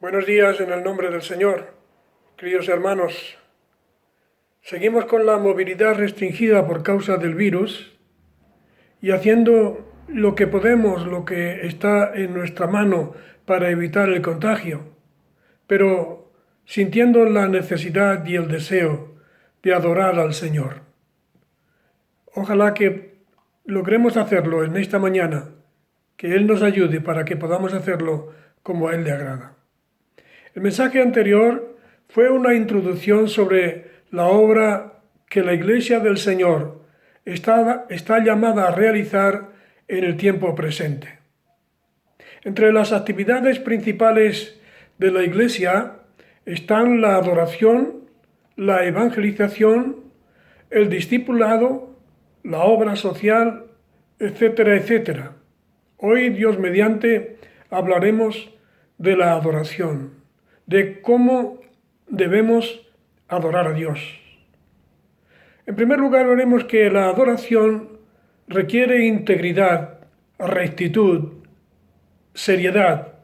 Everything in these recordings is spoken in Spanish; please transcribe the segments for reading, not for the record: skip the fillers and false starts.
Buenos días en el nombre del Señor, queridos hermanos. Seguimos con la movilidad restringida por causa del virus y haciendo lo que podemos, lo que está en nuestra mano para evitar el contagio, pero sintiendo la necesidad y el deseo de adorar al Señor. Ojalá que logremos hacerlo en esta mañana, que Él nos ayude para que podamos hacerlo como a Él le agrada. El mensaje anterior fue una introducción sobre la obra que la Iglesia del Señor está llamada a realizar en el tiempo presente. Entre las actividades principales de la Iglesia están la adoración, la evangelización, el discipulado, la obra social, etcétera, etcétera. Hoy, Dios mediante, hablaremos de la adoración, de cómo debemos adorar a Dios. En primer lugar, veremos que la adoración requiere integridad, rectitud, seriedad.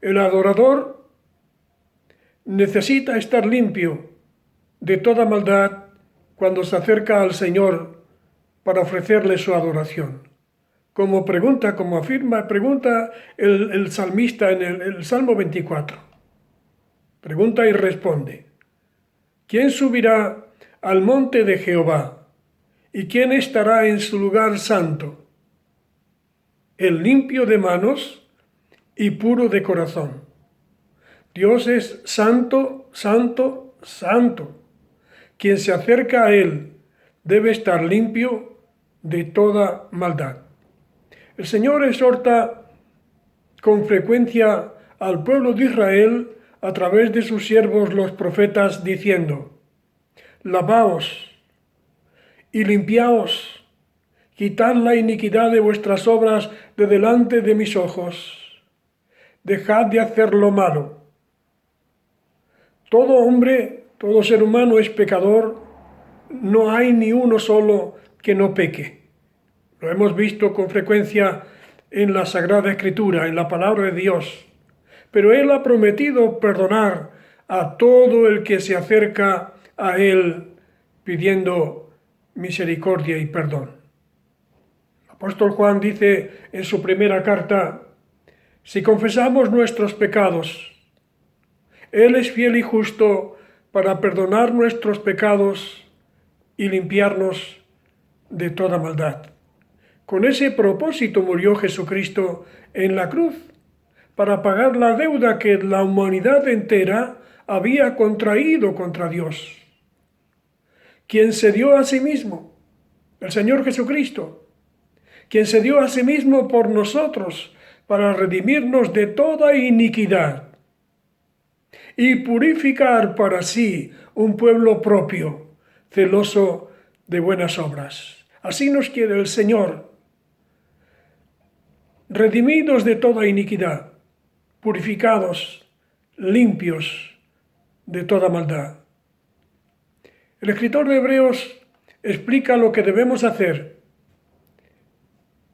El adorador necesita estar limpio de toda maldad cuando se acerca al Señor para ofrecerle su adoración. Como pregunta el salmista en el Salmo 24. Pregunta y responde: ¿quién subirá al monte de Jehová? ¿Y quién estará en su lugar santo? El limpio de manos y puro de corazón. Dios es santo, santo, santo. Quien se acerca a Él debe estar limpio de toda maldad. El Señor exhorta con frecuencia al pueblo de Israel a través de sus siervos los profetas, diciendo: lavaos y limpiaos, quitad la iniquidad de vuestras obras de delante de mis ojos, dejad de hacer lo malo. Todo hombre, todo ser humano es pecador, no hay ni uno solo que no peque. Lo hemos visto con frecuencia en la Sagrada Escritura, en la palabra de Dios. Pero Él ha prometido perdonar a todo el que se acerca a Él pidiendo misericordia y perdón. El apóstol Juan dice en su primera carta: si confesamos nuestros pecados, Él es fiel y justo para perdonar nuestros pecados y limpiarnos de toda maldad. Con ese propósito murió Jesucristo en la cruz, para pagar la deuda que la humanidad entera había contraído contra Dios. Quien se dio a sí mismo, el Señor Jesucristo, quien se dio a sí mismo por nosotros para redimirnos de toda iniquidad y purificar para sí un pueblo propio, celoso de buenas obras. Así nos quiere el Señor, redimidos de toda iniquidad, purificados, limpios de toda maldad. El escritor de Hebreos explica lo que debemos hacer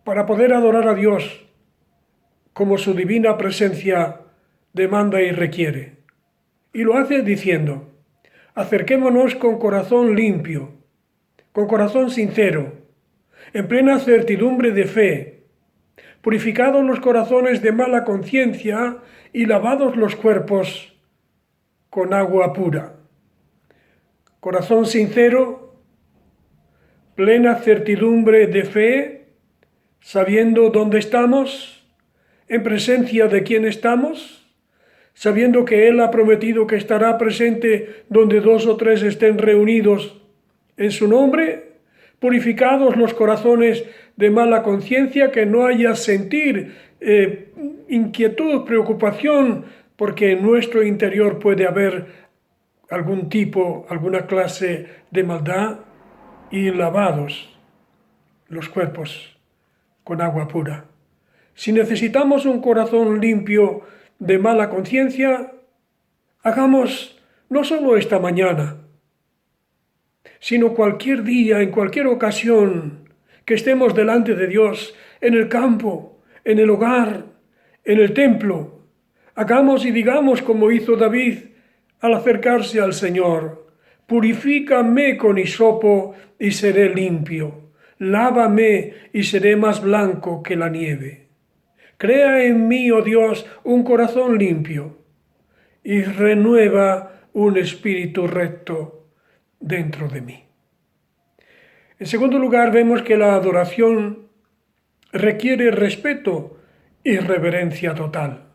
para poder adorar a Dios como su divina presencia demanda y requiere. Y lo hace diciendo: acerquémonos con corazón limpio, con corazón sincero, en plena certidumbre de fe, purificados los corazones de mala conciencia y lavados los cuerpos con agua pura. Corazón sincero, plena certidumbre de fe, sabiendo dónde estamos, en presencia de quién estamos, sabiendo que Él ha prometido que estará presente donde 2 o 3 estén reunidos en su nombre. Purificados los corazones de mala conciencia, que no haya sentir inquietud, preocupación, porque en nuestro interior puede haber algún tipo, alguna clase de maldad, y lavados los cuerpos con agua pura. Si necesitamos un corazón limpio de mala conciencia, hagamos no solo esta mañana, sino cualquier día, en cualquier ocasión que estemos delante de Dios, en el campo, en el hogar, en el templo. Hagamos y digamos como hizo David al acercarse al Señor: purifícame con hisopo y seré limpio, lávame y seré más blanco que la nieve. Crea en mí, oh Dios, un corazón limpio y renueva un espíritu recto dentro de mí. En segundo lugar, vemos que la adoración requiere respeto y reverencia total.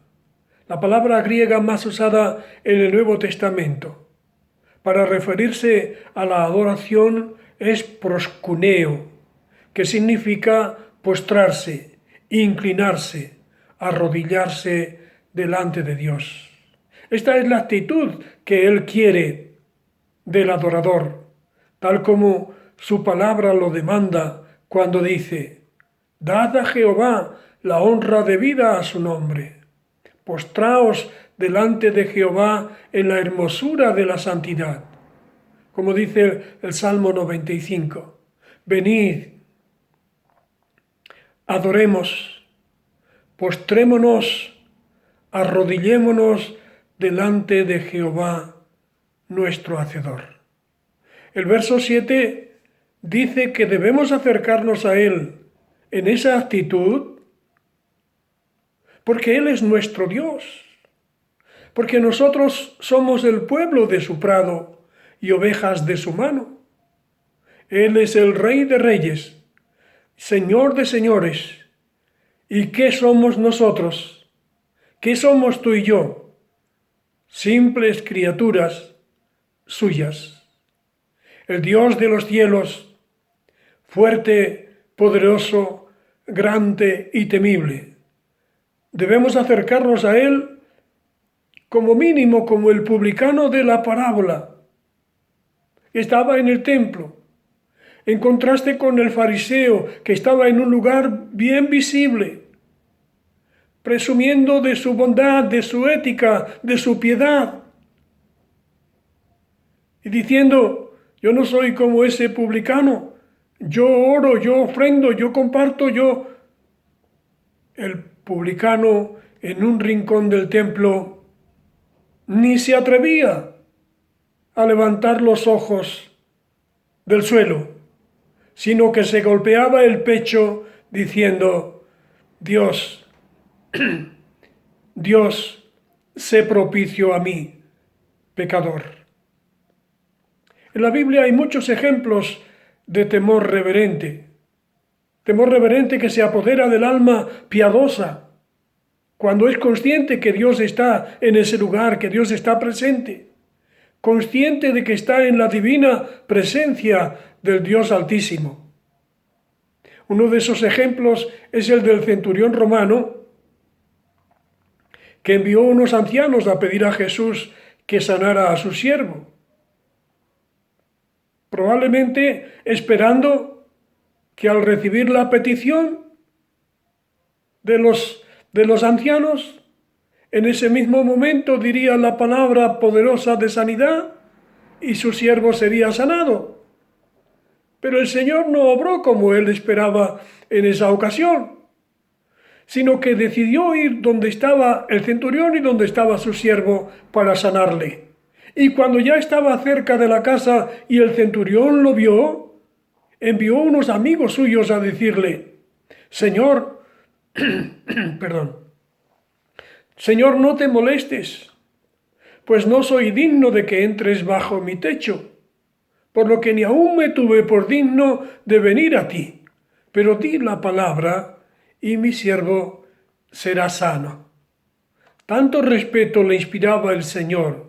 La palabra griega más usada en el Nuevo Testamento para referirse a la adoración es proskuneo, que significa postrarse, inclinarse, arrodillarse delante de Dios. Esta es la actitud que Él quiere del adorador, tal como su palabra lo demanda cuando dice: «Dad a Jehová la honra debida a su nombre. Postraos delante de Jehová en la hermosura de la santidad». Como dice el Salmo 95. Venid, adoremos, postrémonos, arrodillémonos delante de Jehová, nuestro Hacedor. El verso 7 dice que debemos acercarnos a Él en esa actitud porque Él es nuestro Dios, porque nosotros somos el pueblo de su prado y ovejas de su mano. Él es el Rey de Reyes, Señor de señores. ¿Y qué somos nosotros? ¿Qué somos tú y yo? Simples criaturas suyas. El Dios de los cielos, fuerte, poderoso, grande y temible. Debemos acercarnos a Él como mínimo como el publicano de la parábola. Estaba en el templo, en contraste con el fariseo que estaba en un lugar bien visible, presumiendo de su bondad, de su ética, de su piedad, y diciendo: yo no soy como ese publicano, yo oro, yo ofrendo, yo comparto, yo... El publicano en un rincón del templo ni se atrevía a levantar los ojos del suelo, sino que se golpeaba el pecho diciendo: Dios, Dios, sé propicio a mí, pecador. En la Biblia hay muchos ejemplos de temor reverente que se apodera del alma piadosa cuando es consciente que Dios está en ese lugar, que Dios está presente, consciente de que está en la divina presencia del Dios Altísimo. Uno de esos ejemplos es el del centurión romano que envió unos ancianos a pedir a Jesús que sanara a su siervo, probablemente esperando que al recibir la petición de los ancianos, en ese mismo momento diría la palabra poderosa de sanidad y su siervo sería sanado. Pero el Señor no obró como él esperaba en esa ocasión, sino que decidió ir donde estaba el centurión y donde estaba su siervo para sanarle. Y cuando ya estaba cerca de la casa y el centurión lo vio, envió unos amigos suyos a decirle: Señor, Señor, no te molestes, pues no soy digno de que entres bajo mi techo, por lo que ni aún me tuve por digno de venir a ti, pero di la palabra y mi siervo será sano. Tanto respeto le inspiraba el Señor,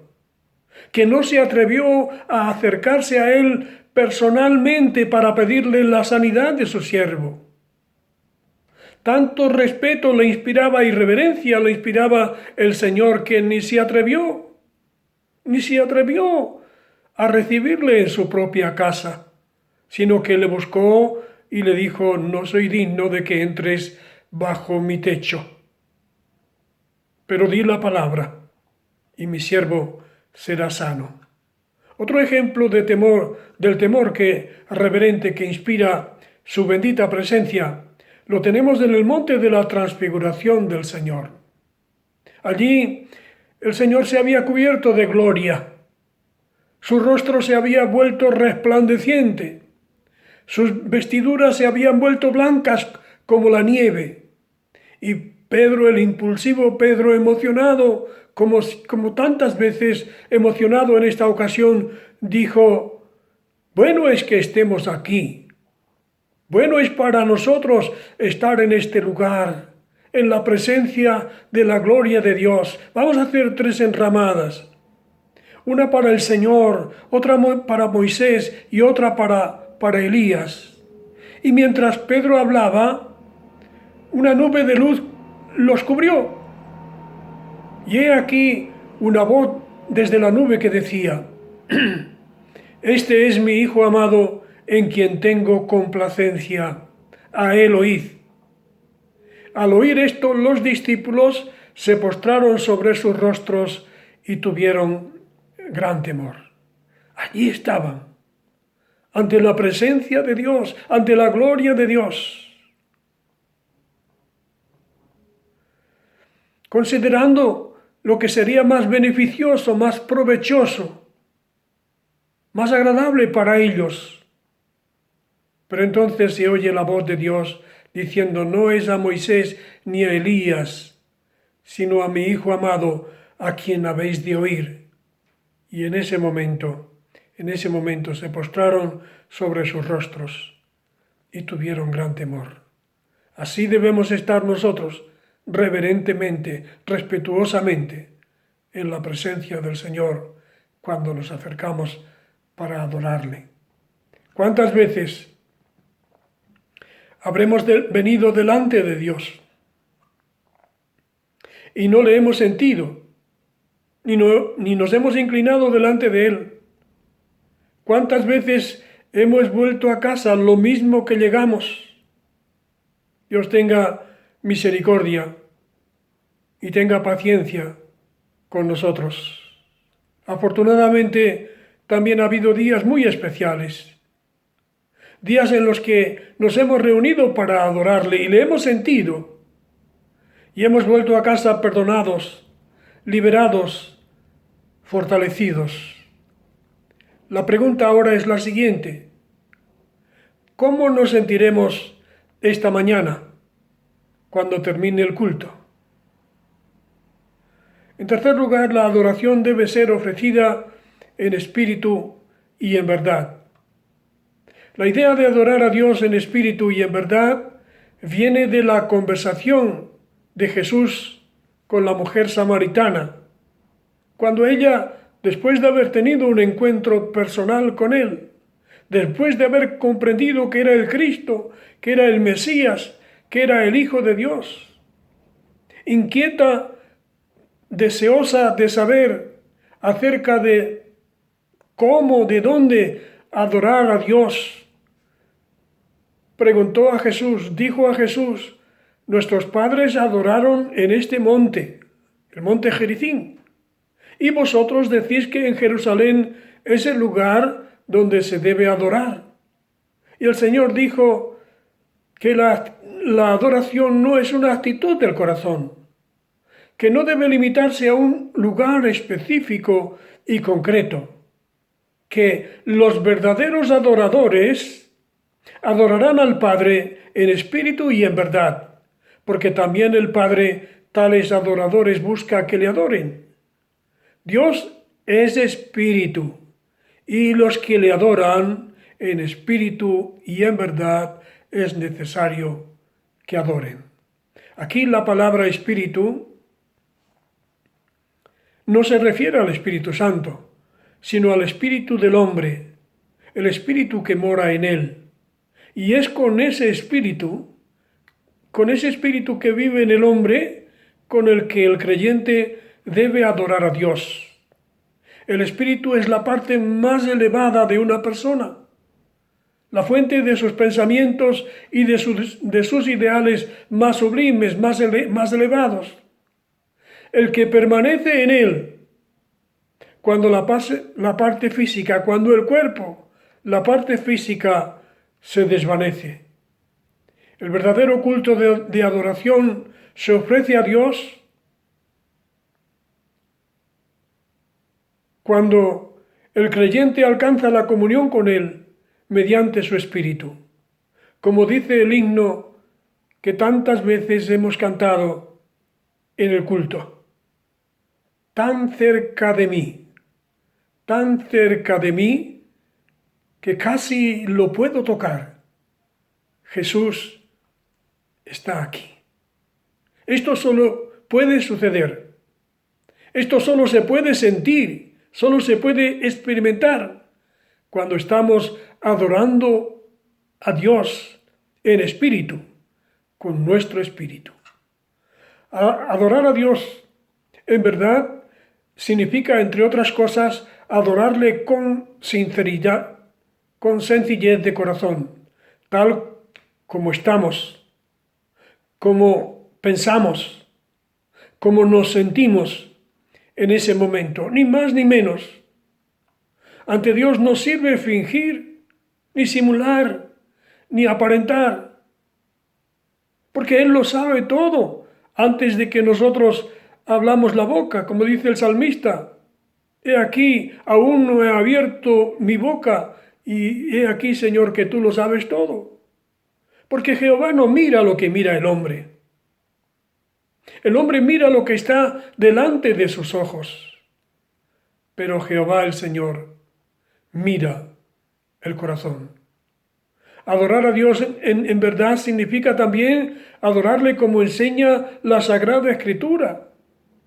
que no se atrevió a acercarse a él personalmente para pedirle la sanidad de su siervo. Tanto respeto le inspiraba y reverencia le inspiraba el Señor que ni se atrevió a recibirle en su propia casa, sino que le buscó y le dijo: no soy digno de que entres bajo mi techo, pero di la palabra y mi siervo será sano. Otro ejemplo del temor reverente que inspira su bendita presencia, lo tenemos en el monte de la transfiguración del Señor. Allí el Señor se había cubierto de gloria. Su rostro se había vuelto resplandeciente. Sus vestiduras se habían vuelto blancas como la nieve. Y Pedro, el impulsivo Pedro, emocionado, como tantas veces emocionado en esta ocasión, dijo: bueno es que estemos aquí. Bueno es para nosotros estar en este lugar, en la presencia de la gloria de Dios. Vamos a hacer 3 enramadas. Una para el Señor, otra para Moisés y otra para Elías. Y mientras Pedro hablaba, una nube de luz los cubrió. Y he aquí una voz desde la nube que decía: este es mi Hijo amado, en quien tengo complacencia. A él oíd. Al oír esto, los discípulos se postraron sobre sus rostros y tuvieron gran temor. Allí estaban, ante la presencia de Dios, ante la gloria de Dios. Considerando lo que sería más beneficioso, más provechoso, más agradable para ellos. Pero entonces se oye la voz de Dios diciendo: no es a Moisés ni a Elías, sino a mi Hijo amado, a quien habéis de oír. Y en ese momento se postraron sobre sus rostros y tuvieron gran temor. Así debemos estar nosotros, reverentemente, respetuosamente, en la presencia del Señor cuando nos acercamos para adorarle. ¿Cuántas veces habremos venido delante de Dios y no le hemos sentido, ni nos hemos inclinado delante de Él? ¿Cuántas veces hemos vuelto a casa lo mismo que llegamos? Dios tenga misericordia y tenga paciencia con nosotros. Afortunadamente, también ha habido días muy especiales, días en los que nos hemos reunido para adorarle y le hemos sentido, y hemos vuelto a casa perdonados, liberados, fortalecidos. La pregunta ahora es la siguiente: ¿cómo nos sentiremos esta mañana cuando termine el culto? En tercer lugar, la adoración debe ser ofrecida en espíritu y en verdad. La idea de adorar a Dios en espíritu y en verdad viene de la conversación de Jesús con la mujer samaritana, cuando ella, después de haber tenido un encuentro personal con Él, después de haber comprendido que era el Cristo, que era el Mesías, que era el Hijo de Dios, inquieta, deseosa de saber acerca de cómo, de dónde adorar a Dios, preguntó a Jesús, dijo a Jesús: nuestros padres adoraron en este monte, el monte Gerizim, y vosotros decís que en Jerusalén es el lugar donde se debe adorar. Y el Señor dijo que la adoración no es una actitud del corazón, que no debe limitarse a un lugar específico y concreto, que los verdaderos adoradores adorarán al Padre en espíritu y en verdad, porque también el Padre tales adoradores busca que le adoren. Dios es espíritu, y los que le adoran en espíritu y en verdad es necesario que adoren. Aquí la palabra espíritu no se refiere al Espíritu Santo, sino al espíritu del hombre, el espíritu que mora en él. Y es con ese espíritu que vive en el hombre, con el que el creyente debe adorar a Dios. El espíritu es la parte más elevada de una persona, la fuente de sus pensamientos y de sus ideales más sublimes, más elevados. El que permanece en él, cuando la parte física, cuando el cuerpo, la parte física se desvanece. El verdadero culto de adoración se ofrece a Dios cuando el creyente alcanza la comunión con Él mediante su Espíritu. Como dice el himno que tantas veces hemos cantado en el culto. Tan cerca de mí, que casi lo puedo tocar. Jesús está aquí. Esto solo puede suceder. Esto solo se puede sentir, solo se puede experimentar cuando estamos adorando a Dios en espíritu, con nuestro espíritu. Adorar a Dios en verdad significa, entre otras cosas, adorarle con sinceridad, con sencillez de corazón, tal como estamos, como pensamos, como nos sentimos en ese momento, ni más ni menos. Ante Dios no sirve fingir, ni simular, ni aparentar, porque Él lo sabe todo antes de que nosotros hablamos la boca, como dice el salmista. He aquí, aún no he abierto mi boca, y he aquí, Señor, que tú lo sabes todo. Porque Jehová no mira lo que mira el hombre. El hombre mira lo que está delante de sus ojos. Pero Jehová el Señor mira el corazón. Adorar a Dios en verdad significa también adorarle como enseña la Sagrada Escritura,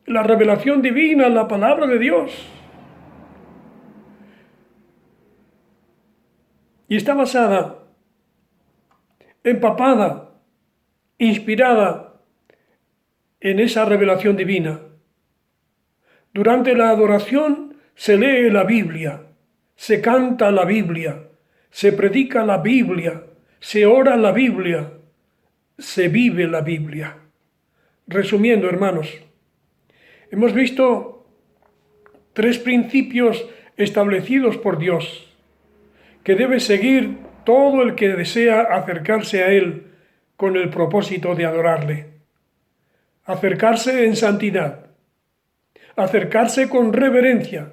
la revelación divina, la palabra de Dios. Y está basada, empapada, inspirada en esa revelación divina. Durante la adoración se lee la Biblia, se canta la Biblia, se predica la Biblia, se ora la Biblia, se vive la Biblia. Resumiendo, hermanos, hemos visto 3 principios establecidos por Dios que debe seguir todo el que desea acercarse a Él con el propósito de adorarle. Acercarse en santidad, acercarse con reverencia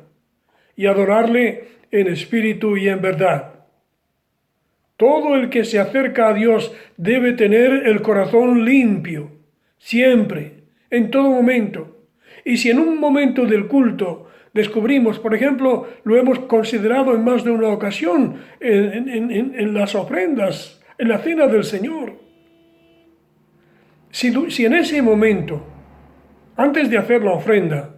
y adorarle en espíritu y en verdad. Todo el que se acerca a Dios debe tener el corazón limpio, siempre, en todo momento. Y si en un momento del culto descubrimos, por ejemplo, lo hemos considerado en más de una ocasión, en las ofrendas, en la cena del Señor. Si en ese momento, antes de hacer la ofrenda,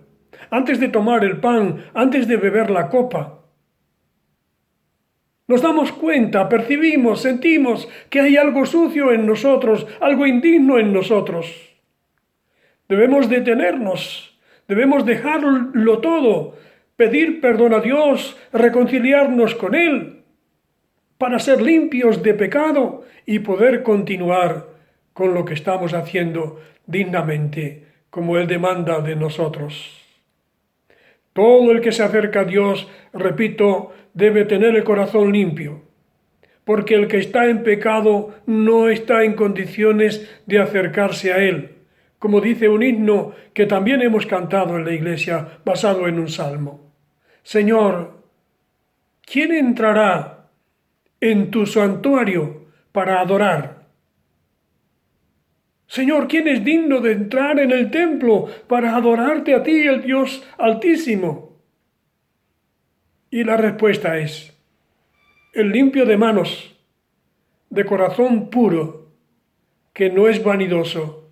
antes de tomar el pan, antes de beber la copa, nos damos cuenta, percibimos, sentimos que hay algo sucio en nosotros, algo indigno en nosotros, debemos detenernos, debemos dejarlo todo, pedir perdón a Dios, reconciliarnos con Él, para ser limpios de pecado y poder continuar con lo que estamos haciendo dignamente, como Él demanda de nosotros. Todo el que se acerca a Dios, repito, debe tener el corazón limpio, porque el que está en pecado no está en condiciones de acercarse a Él, como dice un himno que también hemos cantado en la iglesia, basado en un salmo. Señor, ¿quién entrará en tu santuario para adorar? Señor, ¿quién es digno de entrar en el templo para adorarte a ti, el Dios Altísimo? Y la respuesta es, el limpio de manos, de corazón puro, que no es vanidoso,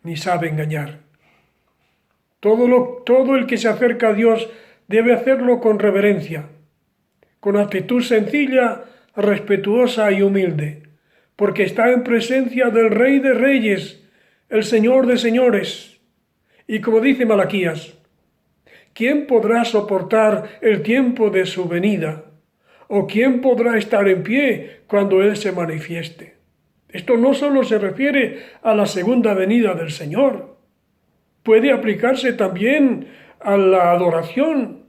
ni sabe engañar. Todo el que se acerca a Dios debe hacerlo con reverencia, con actitud sencilla, respetuosa y humilde, porque está en presencia del Rey de Reyes, el Señor de Señores. Y como dice Malaquías, ¿quién podrá soportar el tiempo de su venida? ¿O quién podrá estar en pie cuando Él se manifieste? Esto no solo se refiere a la segunda venida del Señor, puede aplicarse también a la adoración,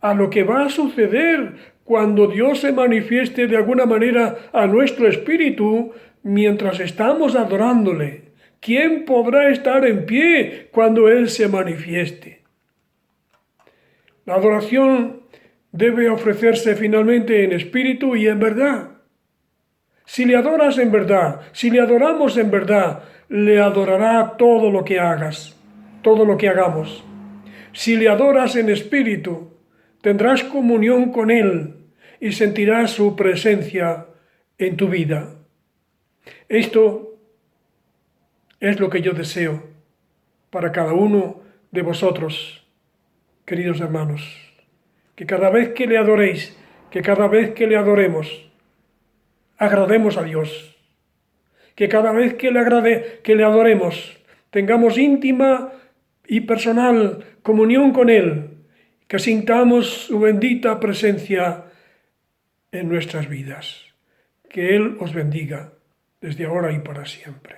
a lo que va a suceder cuando Dios se manifieste de alguna manera a nuestro espíritu mientras estamos adorándole. ¿Quién podrá estar en pie cuando Él se manifieste? La adoración debe ofrecerse finalmente en espíritu y en verdad. Si le adoras en verdad, si le adoramos en verdad, le adorará todo lo que hagas, todo lo que hagamos. Si le adoras en espíritu, tendrás comunión con Él y sentirás su presencia en tu vida. Esto es lo que yo deseo para cada uno de vosotros, queridos hermanos. Que cada vez que le adoréis, que cada vez que le adoremos, agrademos a Dios. Que cada vez que le adoremos, tengamos íntima y personal comunión con Él, que sintamos su bendita presencia en nuestras vidas. Que Él os bendiga desde ahora y para siempre.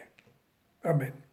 Amén.